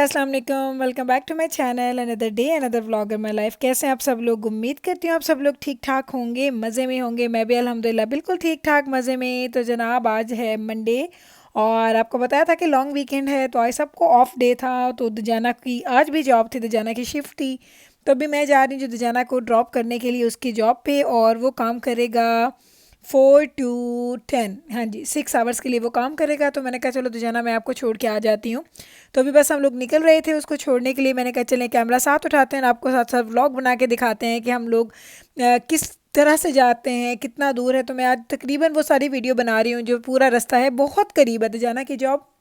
अस्सलाम वालेकुम, welcome back to my channel. Another day another vlog in my life. कैसे हैं आप सब लोग? उम्मीद करती हूँ आप सब लोग ठीक ठाक होंगे, मज़े में होंगे। मैं भी अल्हम्दुलिल्लाह बिल्कुल ठीक ठाक मज़े में। तो जनाब आज है मंडे और आपको बताया था कि लॉन्ग वीकेंड है, तो आज सबको ऑफ डे था। तो दजाना की आज भी जॉब थी, दजाना की शिफ्ट थी। तो अभी मैं जा रही हूँ जो दजाना को ड्रॉप करने के लिए उसकी जॉब पे, और वो काम करेगा 4 to 10, हाँ जी 6 आवर्स के लिए वो काम करेगा। तो मैंने कहा चलो दुजाना मैं आपको छोड़ के आ जाती हूँ। तो अभी बस हम लोग निकल रहे थे उसको छोड़ने के लिए। मैंने कहा चलें कैमरा साथ उठाते हैं और आपको साथ साथ व्लॉग बना के दिखाते हैं कि हम लोग किस तरह से जाते हैं, कितना दूर है। तो मैं आज तकरीबन वो सारी वीडियो बना रही हूँ। जो पूरा रास्ता है बहुत करीब है, दुजाना की जॉब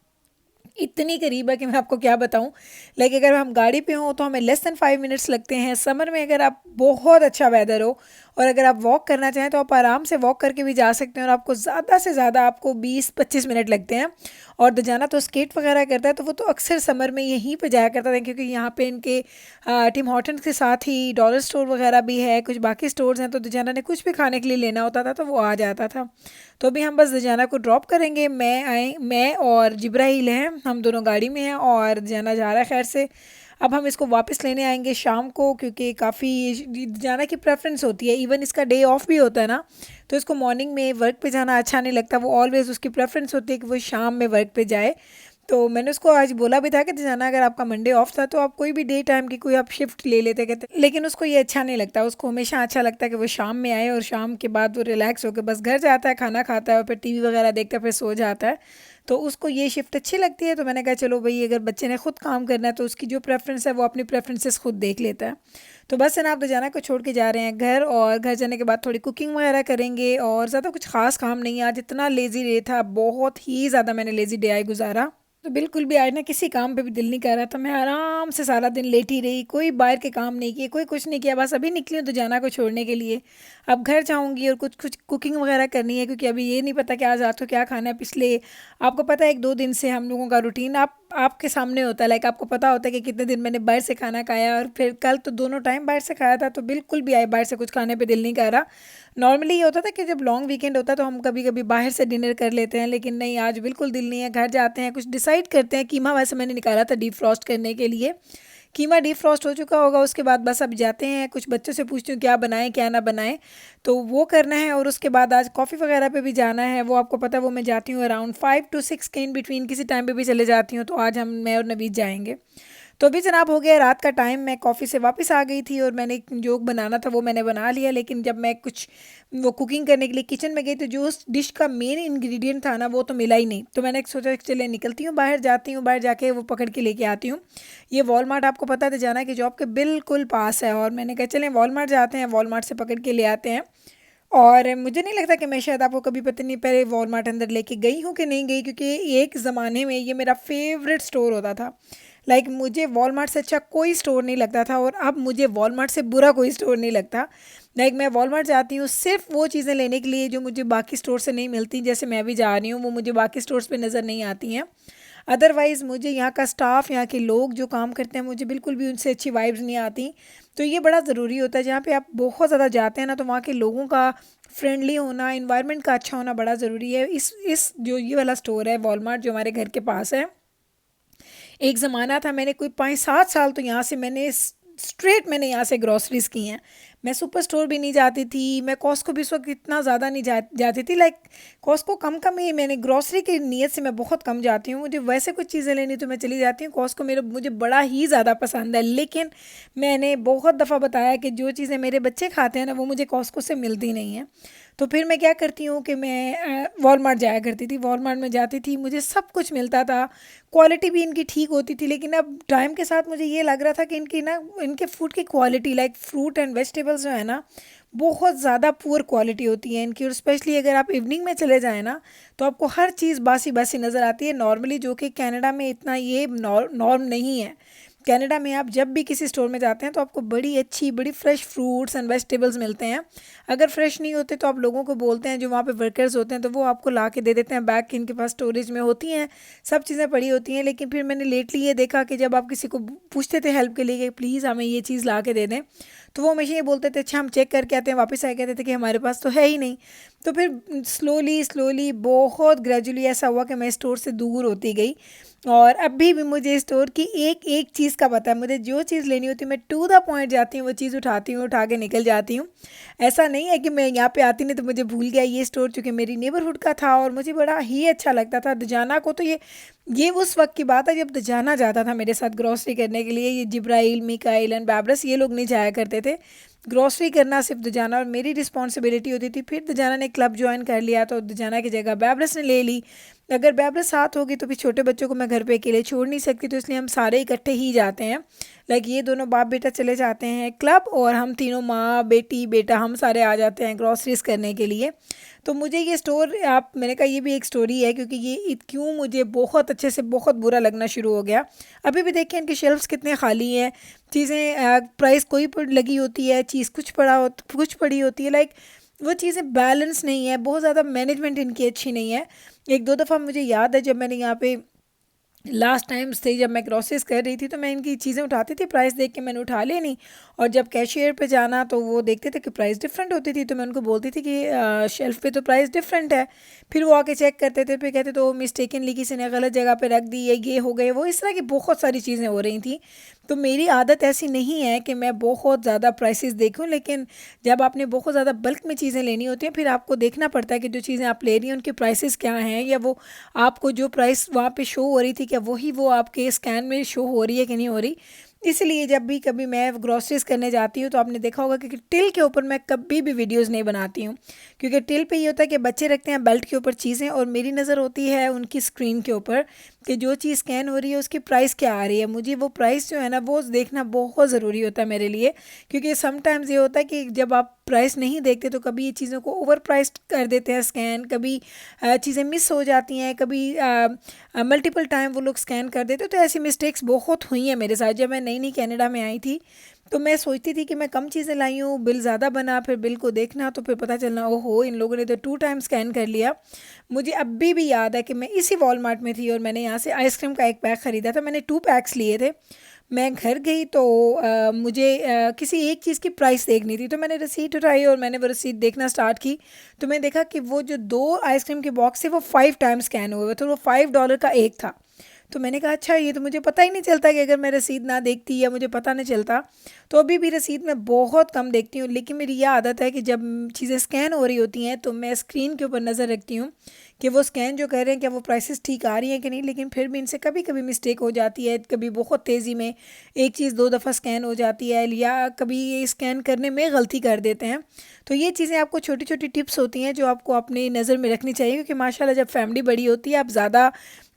इतनी करीब है कि मैं आपको क्या बताऊं। लाइक अगर हम गाड़ी पे हों तो हमें लेस देन 5 मिनट्स लगते हैं। समर में अगर आप बहुत अच्छा वेदर हो और अगर आप वॉक करना चाहें तो आप आराम से वॉक करके भी जा सकते हैं और आपको ज़्यादा से ज़्यादा आपको 20-25 मिनट लगते हैं। और दजाना तो स्केट वगैरह करता है, तो वो तो अक्सर समर में यहीं पे जाया करता था, क्योंकि यहाँ पे इनके टिम हॉर्टन्स के साथ ही डॉलर स्टोर वगैरह भी है, कुछ बाकी स्टोर्स हैं। तो दजाना ने कुछ भी खाने के लिए लेना होता था तो वो आ जाता था। तो अभी हम बस दजाना को ड्रॉप करेंगे। मैं और जिब्राइल हैं, हम दोनों गाड़ी में हैं और दजाना जा रहा है खैर से। अब हम इसको वापस लेने आएंगे शाम को, क्योंकि काफ़ी दजाना की प्रेफरेंस होती है। इवन इसका डे ऑफ भी होता है ना, तो इसको मॉर्निंग में वर्क पे जाना अच्छा नहीं लगता। वो ऑलवेज़ उसकी प्रेफरेंस होती है कि वो शाम में वर्क पे जाए। तो मैंने उसको आज बोला भी था कि जाना अगर आपका मंडे ऑफ था तो आप कोई भी डे टाइम की कोई आप शिफ्ट ले लेते कहते, लेकिन उसको ये अच्छा नहीं लगता। उसको हमेशा अच्छा लगता है कि वो शाम में आए और शाम के बाद वो रिलैक्स होकर बस घर जाता है, खाना खाता है और फिर टीवी वगैरह देखता है, फिर सो जाता है। तो उसको ये शिफ्ट अच्छी लगती है। तो मैंने कहा चलो भाई, अगर बच्चे ने खुद काम करना है तो उसकी जो प्रेफरेंस है वो अपनी प्रेफरेंसेस खुद देख लेता है। तो बस है ना, आप रोजाना को छोड़ के जा रहे हैं घर, और घर जाने के बाद थोड़ी कुकिंग वगैरह करेंगे और ज़्यादा कुछ खास काम नहीं है। आज इतना लेज़ी डे था, बहुत ही ज़्यादा मैंने लेज़ी डे आज गुजारा। तो बिल्कुल भी आज ना किसी काम पे भी दिल नहीं कर रहा था। मैं आराम से सारा दिन लेटी रही, कोई बाहर के काम नहीं किए, कोई कुछ नहीं किया। बस अभी निकली हूँ तो जाना को छोड़ने के लिए। अब घर जाऊंगी और कुछ कुछ कुकिंग वगैरह करनी है, क्योंकि अभी ये नहीं पता कि आज रात को क्या खाना है। पिछले आपको पता है 1-2 दिन से हम लोगों का रूटीन आपके सामने होता है। लाइक आपको पता होता है कि कितने दिन मैंने बाहर से खाना खाया, और फिर कल तो दोनों टाइम बाहर से खाया था। तो बिल्कुल भी आए बाहर से कुछ खाने पे दिल नहीं कर रहा। नॉर्मली ये होता था कि जब लॉन्ग वीकेंड होता है तो हम कभी कभी बाहर से डिनर कर लेते हैं, लेकिन नहीं, आज बिल्कुल दिल नहीं है। घर जाते हैं, कुछ डिसाइड करते हैं। कीमा वैसे मैंने निकाला था डीप फ्रॉस्ट करने के लिए, कीमा डीप फ्रॉस्ट हो चुका होगा। उसके बाद बस अब जाते हैं, कुछ बच्चों से पूछती हूँ क्या बनाएं क्या ना बनाएं, तो वो करना है। और उसके बाद आज कॉफ़ी वगैरह पे भी जाना है। वो आपको पता है वो मैं जाती हूँ अराउंड 5 to 6 के इन बिटवीन, किसी टाइम पे भी चले जाती हूँ। तो आज मैं और नवीद जाएंगे। तो अभी जनाब हो गया रात का टाइम, मैं कॉफ़ी से वापस आ गई थी और मैंने जो बनाना था वो मैंने बना लिया। लेकिन जब मैं कुछ वो कुकिंग करने के लिए किचन में गई तो जो उस डिश का मेन इंग्रेडिएंट था ना वो तो मिला ही नहीं। तो मैंने सोचा कि चले निकलती हूँ बाहर, जाती हूँ बाहर जाके वो पकड़ के लेके आती हूँ। ये वॉलमार्ट आपको पता है जाना कि जॉब के बिल्कुल पास है, और मैंने कहा चलें वॉलमार्ट जाते हैं, वॉलमार्ट से पकड़ के ले आते हैं। और मुझे नहीं लगता कि मैं शायद आपको कभी पता नहीं पहले वॉलमार्ट अंदर लेके गई हूँ कि नहीं गई, क्योंकि एक ज़माने में ये मेरा फेवरेट स्टोर होता था। लाइक मुझे वॉलमार्ट से अच्छा कोई स्टोर नहीं लगता था, और अब मुझे वॉलमार्ट से बुरा कोई स्टोर नहीं लगता। लाइक मैं वॉलमार्ट जाती हूँ सिर्फ वो चीज़ें लेने के लिए जो मुझे बाकी स्टोर से नहीं मिलती। जैसे मैं अभी जा रही हूँ वो मुझे बाकी स्टोर्स पे नज़र नहीं आती हैं। अदरवाइज़ मुझे यहाँ का स्टाफ, यहाँ के लोग जो काम करते हैं, मुझे बिल्कुल भी उनसे अच्छी वाइब्स नहीं आती। तो ये बड़ा ज़रूरी होता है, जहाँ पे आप बहुत ज़्यादा जाते हैं ना, तो वहाँ के लोगों का फ्रेंडली होना, इन्वायरमेंट का अच्छा होना बड़ा ज़रूरी है। इस जो ये वाला स्टोर है वॉलमार्ट जो हमारे घर के पास है, एक ज़माना था मैंने कोई 5-7 साल तो यहाँ से मैंने स्ट्रेट मैंने यहाँ से ग्रॉसरीज की हैं। मैं सुपर स्टोर भी नहीं जाती थी, मैं कॉस्को भी इस वक्त इतना ज़्यादा नहीं जाती थी। लाइक कॉस्को कम कम ही, मैंने ग्रॉसरी की नीयत से मैं बहुत कम जाती हूँ। मुझे वैसे कुछ चीज़ें लेनी तो मैं चली जाती हूँ। कॉस्को मुझे बड़ा ही ज़्यादा पसंद है, लेकिन मैंने बहुत दफ़ा बताया कि जो चीज़ें मेरे बच्चे खाते हैं ना वो मुझे कॉस्को से मिलती नहीं है। तो फिर मैं क्या करती हूँ कि मैं वॉलमार्ट जाया करती थी। वॉलमार्ट में जाती थी, मुझे सब कुछ मिलता था, क्वालिटी भी इनकी ठीक होती थी। लेकिन अब टाइम के साथ मुझे ये लग रहा था कि इनके फूड की quality, like fruit and vegetables जो है ना, बहुत ज़्यादा पुअर क्वालिटी होती है इनकी। और स्पेशली अगर आप इवनिंग में चले जाएँ ना तो आपको हर चीज़ बासी बासी नज़र आती है नॉर्मली, जो कि कनाडा में इतना ये नॉर्म नहीं है। कनाडा में आप जब भी किसी स्टोर में जाते हैं तो आपको बड़ी अच्छी बड़ी फ्रेश फ्रूट्स एंड वेजिटेबल्स मिलते हैं। अगर फ्रेश नहीं होते तो आप लोगों को बोलते हैं, जो वहाँ पे वर्कर्स होते हैं, तो वो आपको ला के दे देते हैं बैग, इनके पास स्टोरेज में होती हैं, सब चीज़ें पड़ी होती हैं। लेकिन फिर मैंने लेटली ये देखा कि जब आप किसी को पूछते थे हेल्प के लिए कि प्लीज़ हमें ये चीज़ ला के दे दें, तो वो हमेशा ये बोलते थे अच्छा हम चेक करके आते हैं, वापस आए कहते थे कि हमारे पास तो है ही नहीं। तो फिर स्लोली स्लोली बहुत ग्रेजुअली ऐसा हुआ कि मैं स्टोर से दूर होती गई। और अभी भी मुझे स्टोर की एक एक चीज़ का पता है। मुझे जो चीज़ लेनी होती है मैं टू द पॉइंट जाती हूँ, वो चीज़ उठाती हूँ, उठा के निकल जाती हूँ। ऐसा नहीं है कि मैं यहाँ पे आती नहीं तो मुझे भूल गया ये स्टोर, चूँकि मेरी नेबरहुड का था और मुझे बड़ा ही अच्छा लगता था दुजाना को। तो ये उस वक्त की बात है जब दुजाना जाता था मेरे साथ ग्रॉसरी करने के लिए। ये जिब्राइल, मिकाइल एंड बैब्रस ये लोग नहीं जाया करते थे। ग्रॉसरी करना सिर्फ दुजाना और मेरी रिस्पॉन्सिबिलिटी होती थी। फिर दुजाना ने क्लब ज्वाइन कर लिया तो दुजाना की जगह बैब्रस ने ले ली। अगर बैब्रस साथ होगी तो फिर छोटे बच्चों को मैं घर पे अकेले छोड़ नहीं सकती, तो इसलिए हम सारे इकट्ठे ही जाते हैं। लाइक ये दोनों बाप बेटा चले जाते हैं क्लब और हम तीनों माँ बेटी बेटा हम सारे आ जाते हैं ग्रॉसरीज करने के लिए। तो मुझे ये स्टोर आप मैंने कहा ये भी एक स्टोरी है, क्योंकि ये क्यों मुझे बहुत अच्छे से बहुत बुरा लगना शुरू हो गया। अभी भी देखिए इनके शेल्फ्स कितने खाली हैं, चीज़ें प्राइस कोई पर लगी होती है, चीज़ कुछ पड़ी होती है। लाइक वो चीज़ें बैलेंस नहीं है, बहुत ज़्यादा मैनेजमेंट इनकी अच्छी नहीं है। एक दो दफ़ा मुझे याद है जब मैंने यहाँ पे लास्ट टाइम से जब मैं ग्रॉसरीज कर रही थी तो मैं इनकी चीज़ें उठाती थी, प्राइस देख के मैंने उठा लेनी। और जब कैशियर पे जाना तो वो देखते थे कि प्राइस डिफरेंट होती थी, तो मैं उनको बोलती थी कि शेल्फ पे तो प्राइस डिफरेंट है। फिर वो आके चेक करते थे, फिर कहते तो मिस्टेकनली किसी ने गलत जगह पे रख दी है, ये हो गए वो, इस तरह की बहुत सारी चीज़ें हो रही थी। तो मेरी आदत ऐसी नहीं है कि मैं बहुत ज़्यादा प्राइसेस देखूं, लेकिन जब आपने बहुत ज़्यादा बल्क में चीज़ें लेनी होती हैं फिर आपको देखना पड़ता है कि जो चीज़ें आप ले रही हैं उनके प्राइसेस क्या हैं, या वो आपको जो प्राइस वहाँ पे शो हो रही थी क्या वही वो आपके स्कैन में शो हो रही है कि नहीं हो रही। इसलिए जब भी कभी मैं ग्रॉसरीज करने जाती हूँ तो आपने देखा होगा कि टिल के ऊपर मैं कभी भी वीडियोस नहीं बनाती हूँ, क्योंकि टिल पे ये होता है कि बच्चे रखते हैं बेल्ट के ऊपर चीज़ें और मेरी नज़र होती है उनकी स्क्रीन के ऊपर कि जो चीज़ स्कैन हो रही है उसकी प्राइस क्या आ रही है। मुझे वो प्राइस जो है ना वो देखना बहुत ज़रूरी होता है मेरे लिए, क्योंकि समटाइम्स ये होता है कि जब आप प्राइस नहीं देखते तो कभी ये चीज़ों को ओवर प्राइस्ड कर देते हैं स्कैन, कभी चीज़ें मिस हो जाती हैं, कभी मल्टीपल टाइम वो लोग स्कैन कर देते। तो ऐसी मिस्टेक्स बहुत हुई हैं मेरे साथ। जब मैं नई नई कनाडा में आई थी तो मैं सोचती थी कि मैं कम चीज़ें लाई हूँ, बिल ज़्यादा बना, फिर बिल को देखना तो फिर पता चलना ओहो इन लोगों ने तो 2 टाइम स्कैन कर लिया। मुझे अभी भी याद है कि मैं इसी वॉलमार्ट में थी और मैंने यहाँ से आइसक्रीम का एक पैक ख़रीदा था। मैंने 2 पैक्स लिए थे। मैं घर गई तो मुझे किसी एक चीज़ की प्राइस देखनी थी, तो मैंने रसीद उठाई और मैंने वो रसीद देखना स्टार्ट की। तो मैंने देखा कि वो जो 2 आइसक्रीम के बॉक्स थे वो 5 टाइम स्कैन हुए हुए थे, वो $5 का एक था। तो मैंने कहा अच्छा ये तो मुझे पता ही नहीं चलता कि अगर मैं रसीद ना देखती या मुझे पता नहीं चलता। तो अभी भी रसीद मैं बहुत कम देखती हूँ, लेकिन मेरी यह आदत है कि जब चीज़ें स्कैन हो रही होती हैं तो मैं स्क्रीन के ऊपर नज़र रखती हूँ कि वो स्कैन जो कर रहे हैं क्या वो प्राइसेस ठीक आ रही हैं कि नहीं। लेकिन फिर भी इनसे कभी कभी मिस्टेक हो जाती है, कभी बहुत तेज़ी में एक चीज़ 2 दफ़ा स्कैन हो जाती है, या कभी ये स्कैन करने में गलती कर देते हैं। तो ये चीज़ें आपको छोटी छोटी टिप्स होती हैं जो आपको अपनी नज़र में रखनी चाहिए, क्योंकि माशाल्लाह जब फैमिली बड़ी होती है आप ज़्यादा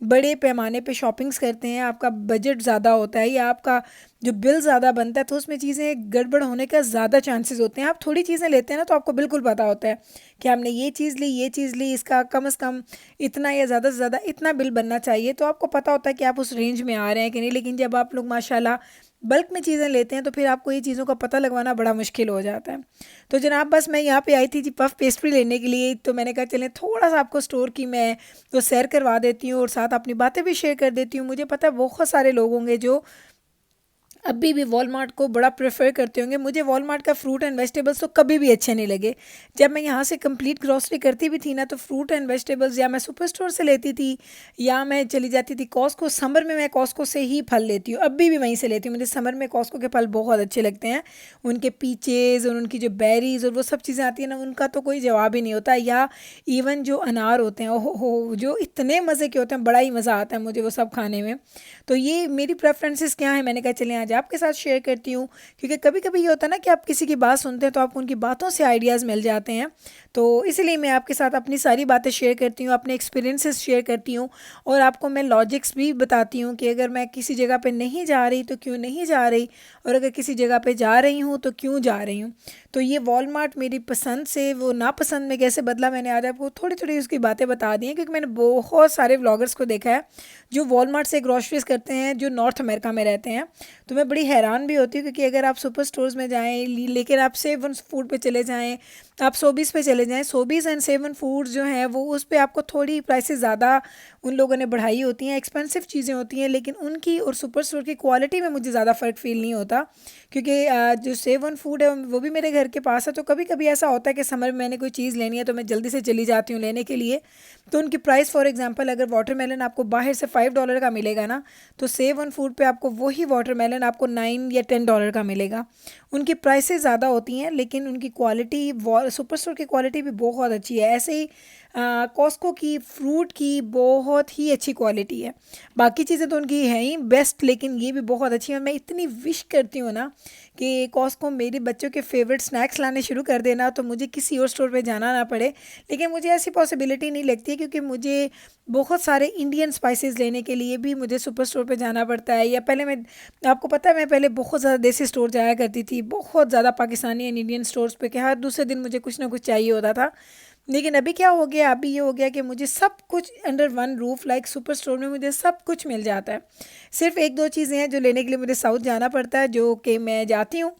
बड़े पैमाने पे शॉपिंग्स करते हैं, आपका बजट ज़्यादा होता है या आपका जो बिल ज़्यादा बनता है, तो उसमें चीज़ें गड़बड़ होने का ज़्यादा चांसेस होते हैं। आप थोड़ी चीज़ें लेते हैं ना तो आपको बिल्कुल पता होता है कि आपने ये चीज़ ली, इसका कम से कम इतना या ज़्यादा से ज़्यादा इतना बिल बनना चाहिए, तो आपको पता होता है कि आप उस रेंज में आ रहे हैं कि नहीं। लेकिन जब आप लोग माशाल्लाह बल्क में चीज़ें लेते हैं तो फिर आपको ये चीज़ों का पता लगवाना बड़ा मुश्किल हो जाता है। तो जनाब बस मैं यहाँ पे आई थी जी पफ पेस्ट्री लेने के लिए, तो मैंने कहा चलें थोड़ा सा आपको स्टोर की मैं तो सैर करवा देती हूँ और साथ अपनी बातें भी शेयर कर देती हूँ। मुझे पता है बहुत सारे लोग होंगे जो अभी भी वॉलमार्ट को बड़ा प्रेफर करते होंगे। मुझे वॉलमार्ट का फ्रूट एंड वेजिटेबल्स तो कभी भी अच्छे नहीं लगे। जब मैं यहाँ से कंप्लीट ग्रॉसरी करती भी थी ना तो फ्रूट एंड वेजिटेबल्स या मैं सुपर स्टोर से लेती थी या मैं चली जाती थी कॉस्को। समर में मैं कॉस्को से ही फल लेती हूँ, अभी भी वहीं से लेती हूँ। मुझे समर में कॉस्को के फल बहुत अच्छे लगते हैं। उनके पीचेज़ और उनकी जो बेरीज़ और वो सब चीज़ें आती हैं ना उनका तो कोई जवाब ही नहीं होता। या इवन जो अनार होते हैं ओहो हो जो इतने मज़े के होते हैं, बड़ा ही मज़ा आता है मुझे वो सब खाने में। तो ये मेरी प्रेफरेंसेस क्या है मैंने कहा चलें आज आपके साथ शेयर करती हूँ, क्योंकि कभी कभी ये होता है ना कि आप किसी की बात सुनते हैं तो आपको उनकी बातों से आइडियाज़ मिल जाते हैं। तो इसलिए मैं आपके साथ अपनी सारी बातें शेयर करती हूँ, अपने एक्सपीरियंसेस शेयर करती हूँ और आपको मैं लॉजिक्स भी बताती हूँ कि अगर मैं किसी जगह पे नहीं जा रही तो क्यों नहीं जा रही, और अगर किसी जगह पे जा रही हूँ तो क्यों जा रही हूँ। तो ये वॉलमार्ट मेरी पसंद से वो नापसंद में कैसे बदला, मैंने आज आपको थोड़ी थोड़ी उसकी बातें बता दी हैं, क्योंकि मैंने बहुत सारे व्लॉगर्स को देखा है जो वॉलमार्ट से ग्रॉसरीज करते हैं जो नॉर्थ अमेरिका में रहते हैं। तो मैं बड़ी हैरान भी होती हूँ, क्योंकि अगर आप सुपर स्टोर्स में जाएँ लेकिन आप सेवन फूड पे चले जाएँ आप सोबीज़ पे चले जाएँ, सोबीज़ एंड सेवन फूड्स जो हैं वो उस पे आपको थोड़ी प्राइसेस ज़्यादा उन लोगों ने बढ़ाई होती हैं, एक्सपेंसिव चीज़ें होती हैं, लेकिन उनकी और सुपर स्टोर की क्वालिटी में मुझे ज़्यादा फ़र्क फ़ील नहीं होता, क्योंकि जो सेवन फूड है वो भी मेरे घर के पास है। तो कभी कभी ऐसा होता है कि समर में मैंने कोई चीज़ लेनी है तो मैं जल्दी से चली जाती हूँ लेने के लिए। तो उनकी प्राइस फॉर एग्जांपल अगर वाटरमेलन आपको बाहर से $5 का मिलेगा ना, तो सेवन फूड पे आपको वही वाटरमेलन आपको 9 या $10 का मिलेगा। उनकी प्राइसेस ज़्यादा होती हैं लेकिन उनकी क्वालिटी सुपर स्टोर की क्वालिटी भी बहुत अच्छी है। ऐसे ही कॉस्को की फ्रूट की बहुत ही अच्छी क्वालिटी है। बाकी चीज़ें तो उनकी हैं ही बेस्ट, लेकिन ये भी बहुत अच्छी है। मैं इतनी विश करती हूँ ना कि कॉस्को मेरे बच्चों के फेवरेट स्नैक्स लाने शुरू कर देना तो मुझे किसी और स्टोर पे जाना ना पड़े। लेकिन मुझे ऐसी पॉसिबिलिटी नहीं लगती है, क्योंकि मुझे बहुत सारे इंडियन स्पाइसेस लेने के लिए भी मुझे सुपर स्टोर पे जाना पड़ता है। या पहले मैं, आपको पता है, मैं पहले बहुत ज़्यादा देसी स्टोर जाया करती थी, बहुत ज़्यादा पाकिस्तानी एंड इंडियन स्टोर्स पे, कि हर दूसरे दिन मुझे कुछ ना कुछ चाहिए होता था। लेकिन अभी क्या हो गया, अभी ये हो गया कि मुझे सब कुछ under one roof, like super store में मुझे सब कुछ मिल जाता है। सिर्फ एक दो चीज़ें हैं जो लेने के लिए मुझे साउथ जाना पड़ता है, जो कि मैं जाती हूँ।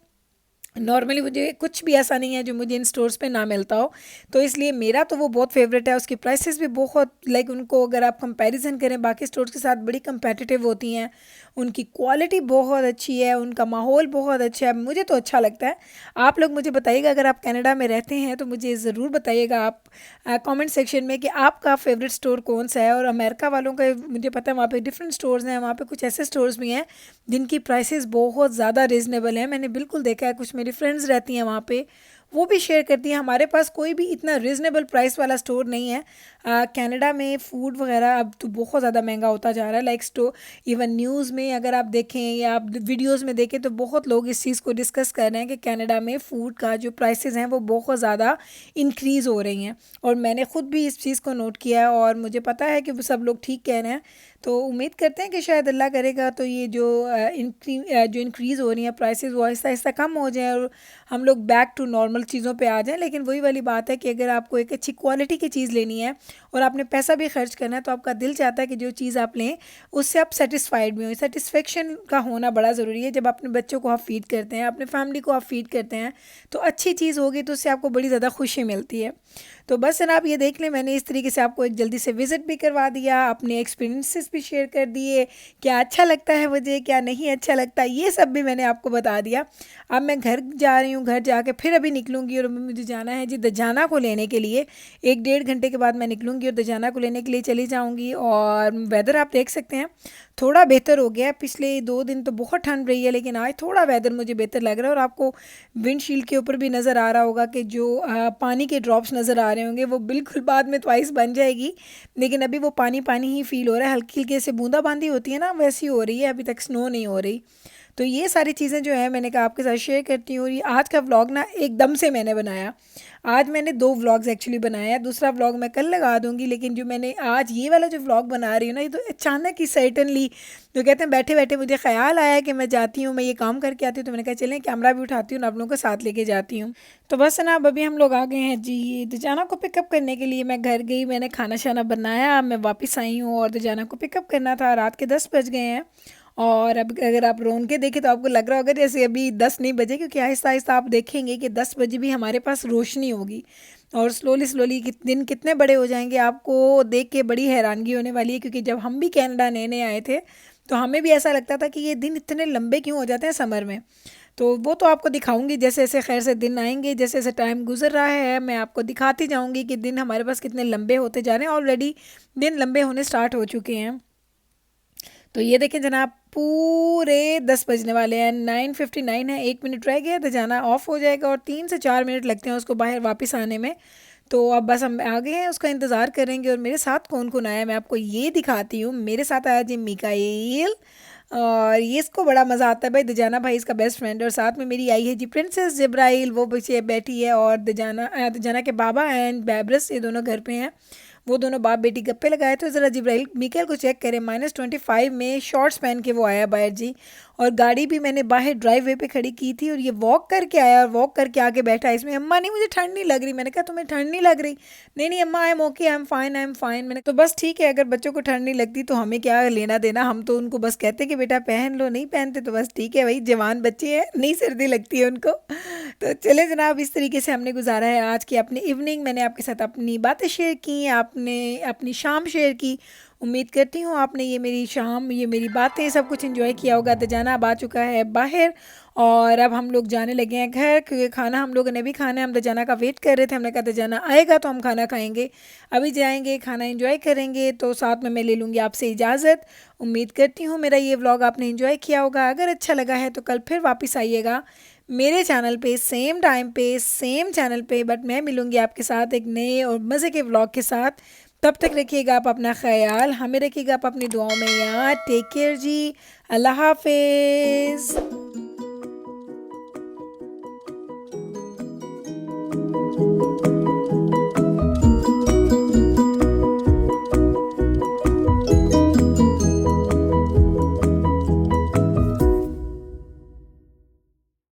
नॉर्मली मुझे कुछ भी ऐसा नहीं है जो मुझे इन स्टोर्स पे ना मिलता हो, तो इसलिए मेरा तो वो बहुत फेवरेट है। उसकी प्राइसेस भी बहुत, लाइक उनको अगर आप कंपैरिजन करें बाकी स्टोर्स के साथ, बड़ी कंपेटिटिव होती हैं। उनकी क्वालिटी बहुत अच्छी है, उनका माहौल बहुत अच्छा है, मुझे तो अच्छा लगता है। आप लोग मुझे बताइएगा, अगर आप कनाडा में रहते हैं तो मुझे ज़रूर बताइएगा आप कमेंट सेक्शन में कि आपका फेवरेट स्टोर कौन सा है। और अमेरिका वालों का मुझे पता है वहाँ पे डिफरेंट स्टोर्स हैं, वहाँ पे कुछ ऐसे स्टोर्स भी हैं जिनकी प्राइसेस बहुत ज़्यादा रीज़नेबल हैं। मैंने बिल्कुल देखा है, कुछ मेरी फ्रेंड्स रहती हैं वहाँ पे, वो भी शेयर करती हैं। हमारे पास कोई भी इतना रीज़नेबल प्राइस वाला स्टोर नहीं है। कनाडा में फ़ूड वगैरह अब तो बहुत ज़्यादा महंगा होता जा रहा है। लाइक इवन न्यूज़ में अगर आप देखें या आप वीडियोज़ में देखें तो बहुत लोग इस चीज़ को डिस्कस कर रहे हैं कि कनाडा में फ़ूड का जो प्राइसेस हैं वो बहुत ज़्यादा इंक्रीज़ हो रही हैं। और मैंने ख़ुद भी इस चीज़ को नोट किया है और मुझे पता है कि वो सब लोग ठीक कह रहे हैं। तो उम्मीद करते हैं कि शायद अल्लाह करेगा तो ये जो इंक्रीज़ हो रही हैं प्राइसेस वो आहिस्ता आहिस्ता कम हो जाए और हम लोग बैक टू नॉर्मल चीज़ों पे आ जाएं। लेकिन वही वाली बात है कि अगर आपको एक अच्छी क्वालिटी की चीज़ लेनी है और आपने पैसा भी खर्च करना है, तो आपका दिल चाहता है कि जो चीज़ आप लें उससे आप सेटिस्फाइड भी हो। सेटिस्फेक्शन का होना बड़ा ज़रूरी है। जब अपने बच्चों को आप फीड करते हैं, अपने फैमिली को आप फीड करते हैं, तो अच्छी चीज़ होगी तो उससे आपको बड़ी ज़्यादा खुशी मिलती है। तो बस जनाब ये देख लें, मैंने इस तरीके से आपको एक जल्दी से विज़िट भी करवा दिया, अपने एक्सपीरियंसेस भी शेयर कर दिए, क्या अच्छा लगता है मुझे, क्या नहीं अच्छा लगता, ये सब भी मैंने आपको बता दिया। अब मैं घर जा रही हूँ, घर जाके फिर अभी निकलूँगी और मुझे जाना है जी दजाना को लेने के लिए। 1-1.5 घंटे के बाद मैं निकलूँगी और दजाना को लेने के लिए चली जाऊँगी। और वेदर आप देख सकते हैं थोड़ा बेहतर हो गया है। पिछले 2 दिन तो बहुत ठंड रही है, लेकिन आज थोड़ा वेदर मुझे बेहतर लग रहा है। और आपको विंडशील्ड के ऊपर भी नज़र आ रहा होगा कि जो पानी के ड्रॉप्स नज़र आ रहे होंगे, वो बिल्कुल बाद में तो आइस बन जाएगी, लेकिन अभी वो पानी पानी ही फील हो रहा है। हल्की हल्की से बूंदाबांदी होती है ना, वैसी हो रही है, अभी तक स्नो नहीं हो रही। तो ये सारी चीज़ें जो है मैंने कहा आपके साथ शेयर करती हूँ। ये आज का व्लॉग ना एकदम से मैंने बनाया। आज मैंने 2 व्लॉग्स एक्चुअली बनाए हैं, दूसरा व्लॉग मैं कल लगा दूँगी। लेकिन जो मैंने आज ये वाला जो व्लॉग बना रही हूँ ना, ये तो अचानक ही सर्टनली, जो कहते हैं बैठे बैठे मुझे ख्याल आया कि मैं जाती हूँ, मैं ये काम करके आती हूँ, तो मैंने कहा चलें कैमरा भी उठाती हूँ, आप लोगों को साथ लेके जाती हूँ। तो बस ना अब अभी हम लोग आ गए हैं जी दजाना को पिकअप करने के लिए। मैं घर गई, मैंने खाना शाना बनाया, मैं वापस आई हूँ और दजाना को पिकअप करना था। रात के 10 बज गए हैं। और अब अगर आप रोन के देखें तो आपको लग रहा होगा जैसे अभी 10 नहीं बजे, क्योंकि आहिस्ता आहिस्ता आप देखेंगे कि 10 बजे भी हमारे पास रोशनी होगी। और स्लोली स्लोली दिन कितने बड़े हो जाएंगे आपको देख के बड़ी हैरानगी होने वाली है। क्योंकि जब हम भी कनाडा नए नए आए थे तो हमें भी ऐसा लगता था कि ये दिन इतने लंबे क्यों हो जाते हैं समर में। तो वो तो आपको दिखाऊंगी जैसे जैसे खैर से दिन आएंगे, जैसे जैसे टाइम गुजर रहा है, मैं आपको दिखाती जाऊंगी कि दिन हमारे पास कितने लंबे होते जा रहे हैं। ऑलरेडी दिन लंबे होने स्टार्ट हो चुके हैं। तो ये देखें जनाब, पूरे 10 बजने वाले हैं, 9:59 है, 1 मिनट रह गया तो जाना ऑफ हो जाएगा और 3 से 4 मिनट लगते हैं उसको बाहर वापस आने में। तो अब बस हम आ गए हैं, उसका इंतज़ार करेंगे। और मेरे साथ कौन कौन आया मैं आपको ये दिखाती हूँ। मेरे साथ आया जी मिकाइल, और ये इसको बड़ा मज़ा आता है भाई, दजाना भाई इसका बेस्ट फ्रेंड। और साथ में मेरी आई है जी प्रिंसेस जब्राइल, वो बच्चे बैठी है। और दजाना के बाबा एंड बैब्रस, ये दोनों घर पे हैं। वो दोनों बाप बेटी गप्पे लगाए तो ज़रा जिब्राइल मिकाइल को चेक करें, -25 में शॉर्ट्स पहन के वो आया बाहर जी। और गाड़ी भी मैंने बाहर ड्राइववे पे खड़ी की थी और ये वॉक करके आया और वॉक करके आके बैठा इसमें। अम्मा नहीं मुझे ठंड नहीं लग रही। मैंने कहा तुम्हें ठंड नहीं लग रही? नहीं नहीं अम्मा, I am okay, I am fine, I am fine. मैंने तो बस ठीक है, अगर बच्चों को ठंड नहीं लगती तो हमें क्या लेना देना, हम तो उनको बस कहते कि बेटा पहन लो, नहीं पहनते तो बस ठीक है भाई, जवान बच्चे हैं, नहीं सर्दी लगती है उनको। तो चले जनाब, इस तरीके से हमने गुजारा है आज की अपनी इवनिंग। मैंने आपके साथ अपनी बातें शेयर की, आपने अपनी शाम शेयर की। उम्मीद करती हूँ आपने ये मेरी शाम, ये मेरी बातें सब कुछ एंजॉय किया होगा। दजाना अब आ चुका है बाहर और अब हम लोग जाने लगे हैं घर, क्योंकि खाना हम लोगों ने भी खाना है। हम दजाना का वेट कर रहे थे, हमने कहा दजाना आएगा तो हम खाना खाएंगे। अभी जाएंगे, खाना एंजॉय करेंगे, तो साथ में मैं ले लूँगी आपसे इजाज़त। उम्मीद करती हूँ मेरा ये व्लॉग आपने एंजॉय किया होगा। अगर अच्छा लगा है तो कल फिर वापस आइएगा मेरे चैनल पे, सेम टाइम पे, सेम चैनल पे। बट मैं मिलूँगी आपके साथ एक नए और मज़े के व्लॉग के साथ। तब तक रखिएगा आप अपना ख्याल, हमें रखिएगा आप अपनी दुआओं में याद। टेक केयर जी, अल्लाह हाफिज़।